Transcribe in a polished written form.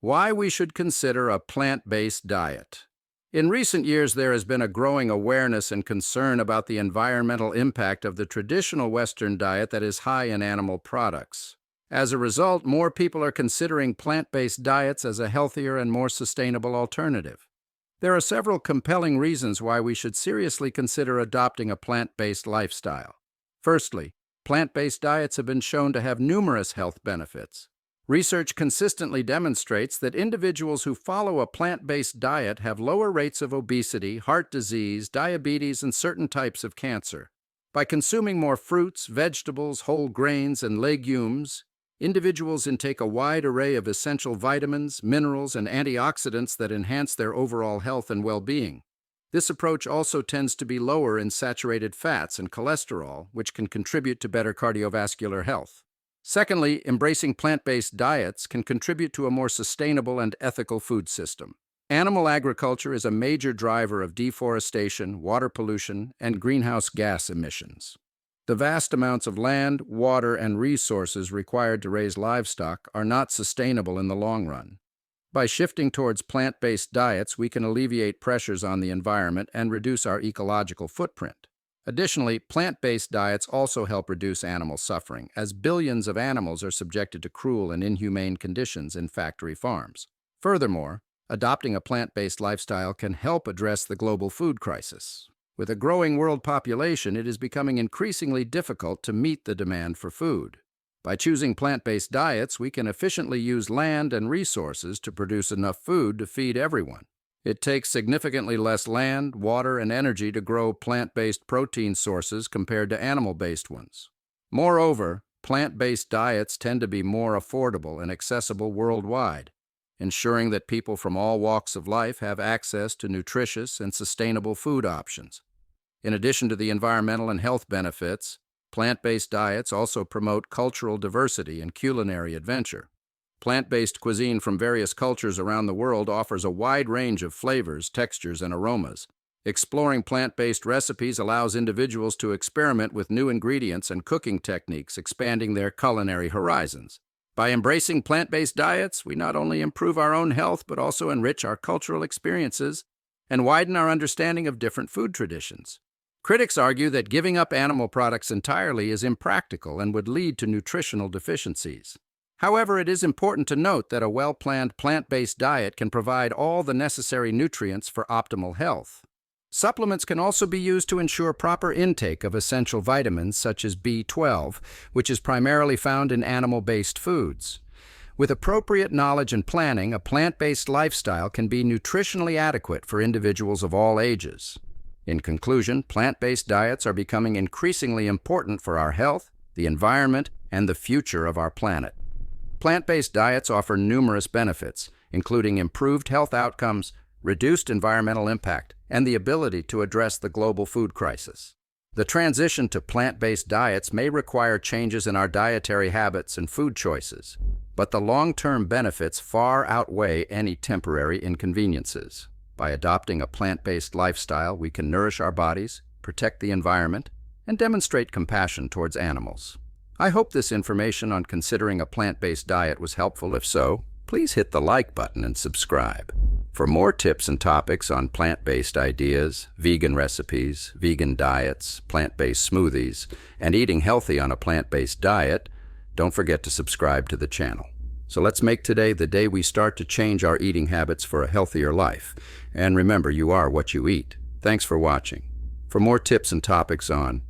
Why we should consider a plant-based diet. In recent years, there has been a growing awareness and concern about the environmental impact of the traditional Western diet that is high in animal products. As a result, more people are considering plant-based diets as a healthier and more sustainable alternative. There are several compelling reasons why we should seriously consider adopting a plant-based lifestyle. Firstly, plant-based diets have been shown to have numerous health benefits. Research consistently demonstrates that individuals who follow a plant-based diet have lower rates of obesity, heart disease, diabetes, and certain types of cancer. By consuming more fruits, vegetables, whole grains, and legumes, individuals intake a wide array of essential vitamins, minerals, and antioxidants that enhance their overall health and well-being. This approach also tends to be lower in saturated fats and cholesterol, which can contribute to better cardiovascular health. Secondly, embracing plant-based diets can contribute to a more sustainable and ethical food system. Animal agriculture is a major driver of deforestation, water pollution, and greenhouse gas emissions. The vast amounts of land, water, and resources required to raise livestock are not sustainable in the long run. By shifting towards plant-based diets, we can alleviate pressures on the environment and reduce our ecological footprint. Additionally, plant-based diets also help reduce animal suffering, as billions of animals are subjected to cruel and inhumane conditions in factory farms. Furthermore, adopting a plant-based lifestyle can help address the global food crisis. With a growing world population, it is becoming increasingly difficult to meet the demand for food. By choosing plant-based diets, we can efficiently use land and resources to produce enough food to feed everyone. It takes significantly less land, water, and energy to grow plant-based protein sources compared to animal-based ones. Moreover, plant-based diets tend to be more affordable and accessible worldwide, ensuring that people from all walks of life have access to nutritious and sustainable food options. In addition to the environmental and health benefits, plant-based diets also promote cultural diversity and culinary adventure. Plant-based cuisine from various cultures around the world offers a wide range of flavors, textures, and aromas. Exploring plant-based recipes allows individuals to experiment with new ingredients and cooking techniques, expanding their culinary horizons. By embracing plant-based diets, we not only improve our own health, but also enrich our cultural experiences and widen our understanding of different food traditions. Critics argue that giving up animal products entirely is impractical and would lead to nutritional deficiencies. However, it is important to note that a well-planned plant-based diet can provide all the necessary nutrients for optimal health. Supplements can also be used to ensure proper intake of essential vitamins such as B12, which is primarily found in animal-based foods. With appropriate knowledge and planning, a plant-based lifestyle can be nutritionally adequate for individuals of all ages. In conclusion, plant-based diets are becoming increasingly important for our health, the environment, and the future of our planet. Plant-based diets offer numerous benefits, including improved health outcomes, reduced environmental impact, and the ability to address the global food crisis. The transition to plant-based diets may require changes in our dietary habits and food choices, but the long-term benefits far outweigh any temporary inconveniences. By adopting a plant-based lifestyle, we can nourish our bodies, protect the environment, and demonstrate compassion towards animals. I hope this information on considering a plant-based diet was helpful. If so, please hit the like button and subscribe. For more tips and topics on plant-based ideas, vegan recipes, vegan diets, plant-based smoothies, and eating healthy on a plant-based diet, don't forget to subscribe to the channel. So let's make today the day we start to change our eating habits for a healthier life. And remember, you are what you eat. Thanks for watching. For more tips and topics on